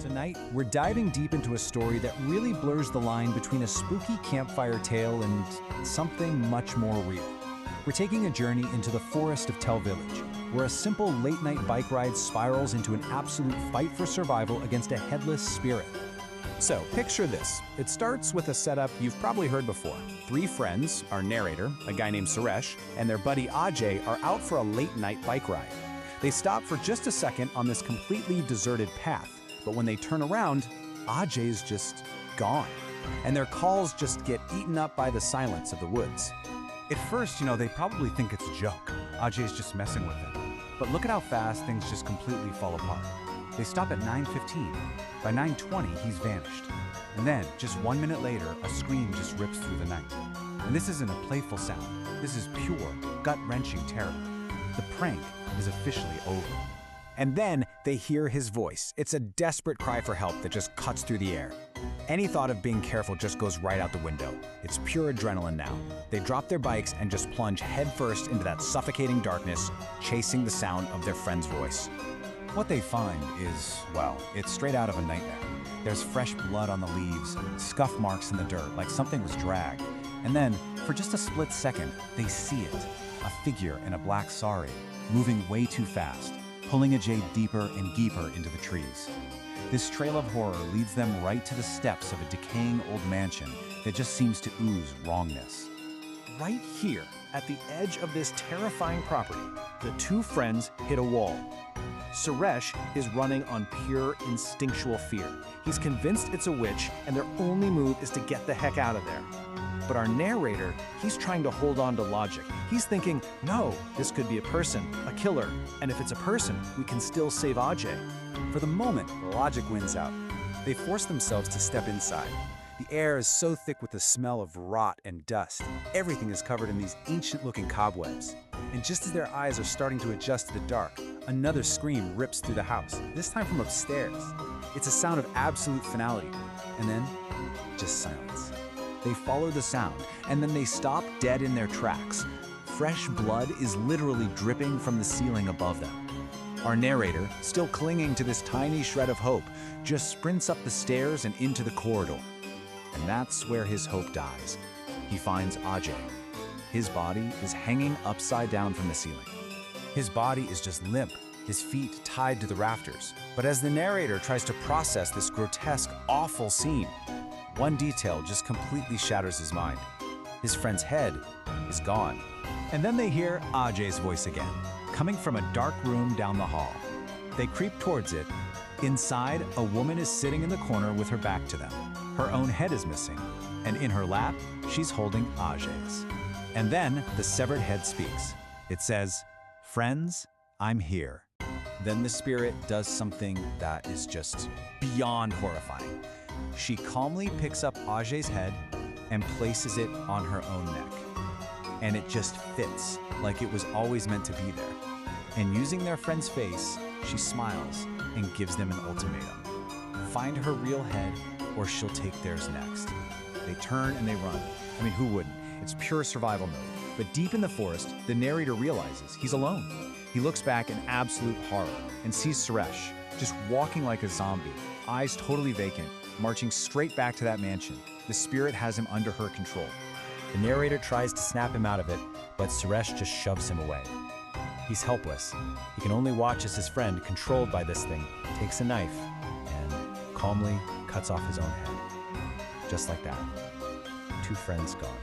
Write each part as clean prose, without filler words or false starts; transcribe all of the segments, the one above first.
Tonight, we're diving deep into a story that really blurs the line between a spooky campfire tale and something much more real. We're taking a journey into the forest of Tel Village, where a simple late-night bike ride spirals into an absolute fight for survival against a headless spirit. So, picture this. It starts with a setup you've probably heard before. Three friends, our narrator, a guy named Suraj, and their buddy Ajay are out for a late-night bike ride. They stop for just a second on this completely deserted path, but when they turn around, Ajay's just gone. And their calls just get eaten up by the silence of the woods. At first, they probably think it's a joke. Ajay's just messing with them. But look at how fast things just completely fall apart. They stop at 9:15. By 9:20, he's vanished. And then, just 1 minute later, a scream just rips through the night. And this isn't a playful sound. This is pure, gut-wrenching terror. The prank is officially over. And then they hear his voice. It's a desperate cry for help that just cuts through the air. Any thought of being careful just goes right out the window. It's pure adrenaline now. They drop their bikes and just plunge headfirst into that suffocating darkness, chasing the sound of their friend's voice. What they find is, well, it's straight out of a nightmare. There's fresh blood on the leaves, scuff marks in the dirt, like something was dragged. And then, for just a split second, they see it. A figure in a black sari, moving way too fast, pulling Ajay deeper and deeper into the trees. This trail of horror leads them right to the steps of a decaying old mansion that just seems to ooze wrongness. Right here, at the edge of this terrifying property, the two friends hit a wall. Suresh is running on pure instinctual fear. He's convinced it's a witch, and their only move is to get the heck out of there. But our narrator, he's trying to hold on to logic. He's thinking, no, this could be a person, a killer, and if it's a person, we can still save Ajay. For the moment, logic wins out. They force themselves to step inside. The air is so thick with the smell of rot and dust. Everything is covered in these ancient-looking cobwebs. And just as their eyes are starting to adjust to the dark, another scream rips through the house, this time from upstairs. It's a sound of absolute finality. And then, just silence. They follow the sound, and then they stop dead in their tracks. Fresh blood is literally dripping from the ceiling above them. Our narrator, still clinging to this tiny shred of hope, just sprints up the stairs and into the corridor. And that's where his hope dies. He finds Ajay. His body is hanging upside down from the ceiling. His body is just limp, his feet tied to the rafters. But as the narrator tries to process this grotesque, awful scene, one detail just completely shatters his mind. His friend's head is gone. And then they hear Ajay's voice again, coming from a dark room down the hall. They creep towards it. Inside, a woman is sitting in the corner with her back to them. Her own head is missing, and in her lap, she's holding Ajay's. And then the severed head speaks. It says, "Friends, I'm here." Then the spirit does something that is just beyond horrifying. She calmly picks up Ajay's head and places it on her own neck. And it just fits, like it was always meant to be there. And using their friend's face, she smiles and gives them an ultimatum. Find her real head, or she'll take theirs next. They turn and they run. I mean, who wouldn't? It's pure survival mode. But deep in the forest, the narrator realizes he's alone. He looks back in absolute horror and sees Suresh, just walking like a zombie, eyes totally vacant, marching straight back to that mansion. The spirit has him under her control. The narrator tries to snap him out of it, but Suresh just shoves him away. He's helpless. He can only watch as his friend, controlled by this thing, takes a knife and calmly cuts off his own head. Just like that. Two friends gone.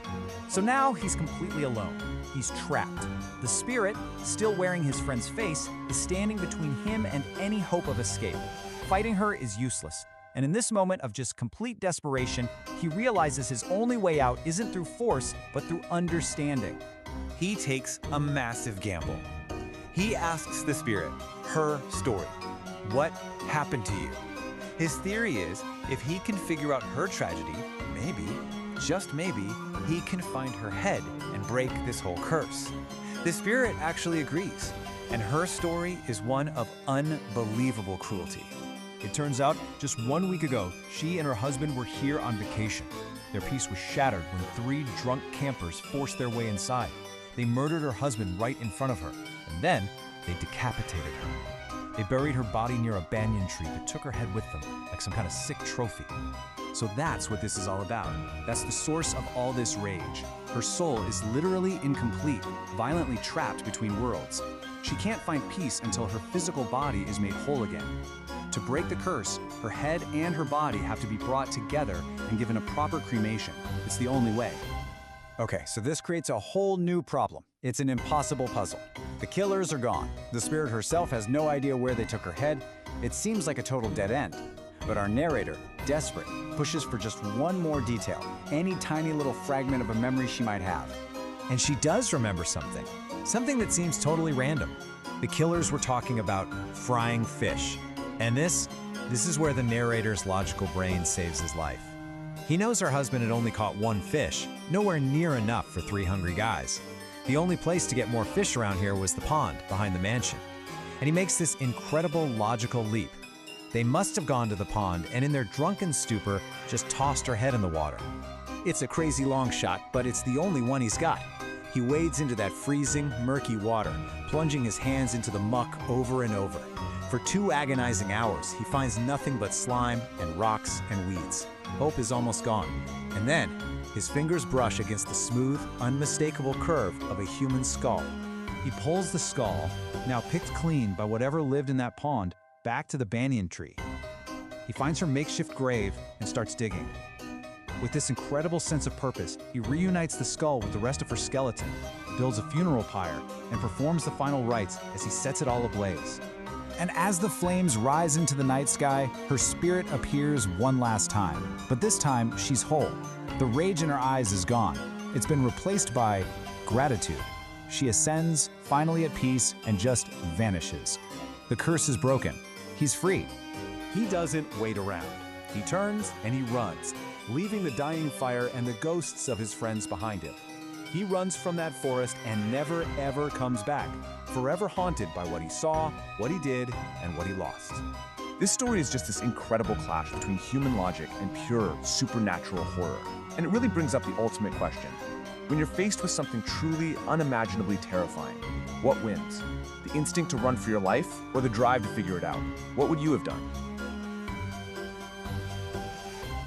So now he's completely alone. He's trapped. The spirit, still wearing his friend's face, is standing between him and any hope of escape. Fighting her is useless. And in this moment of just complete desperation, he realizes his only way out isn't through force, but through understanding. He takes a massive gamble. He asks the spirit her story. What happened to you? His theory is, if he can figure out her tragedy, maybe, just maybe, he can find her head and break this whole curse. The spirit actually agrees, and her story is one of unbelievable cruelty. It turns out, just 1 week ago, she and her husband were here on vacation. Their peace was shattered when 3 drunk campers forced their way inside. They murdered her husband right in front of her, and then they decapitated her. They buried her body near a banyan tree but took her head with them, like some kind of sick trophy. So that's what this is all about. That's the source of all this rage. Her soul is literally incomplete, violently trapped between worlds. She can't find peace until her physical body is made whole again. To break the curse, her head and her body have to be brought together and given a proper cremation. It's the only way. Okay, so this creates a whole new problem. It's an impossible puzzle. The killers are gone. The spirit herself has no idea where they took her head. It seems like a total dead end. But our narrator, desperate, pushes for just one more detail, any tiny little fragment of a memory she might have. And she does remember something that seems totally random. The killers were talking about frying fish. And this is where the narrator's logical brain saves his life. He knows her husband had only caught one fish, nowhere near enough for 3 hungry guys. The only place to get more fish around here was the pond behind the mansion. And he makes this incredible logical leap. They must have gone to the pond and in their drunken stupor just tossed her head in the water. It's a crazy long shot, but it's the only one he's got. He wades into that freezing, murky water, plunging his hands into the muck over and over. For 2 agonizing hours, he finds nothing but slime and rocks and weeds. Hope is almost gone. And then, his fingers brush against the smooth, unmistakable curve of a human skull. He pulls the skull, now picked clean by whatever lived in that pond, back to the banyan tree. He finds her makeshift grave and starts digging. With this incredible sense of purpose, he reunites the skull with the rest of her skeleton, builds a funeral pyre, and performs the final rites as he sets it all ablaze. And as the flames rise into the night sky, her spirit appears one last time. But this time, she's whole. The rage in her eyes is gone. It's been replaced by gratitude. She ascends, finally at peace, and just vanishes. The curse is broken. He's free. He doesn't wait around. He turns and he runs, leaving the dying fire and the ghosts of his friends behind him. He runs from that forest and never ever comes back, forever haunted by what he saw, what he did, and what he lost. This story is just this incredible clash between human logic and pure supernatural horror. And it really brings up the ultimate question. When you're faced with something truly unimaginably terrifying, what wins? The instinct to run for your life or the drive to figure it out? What would you have done?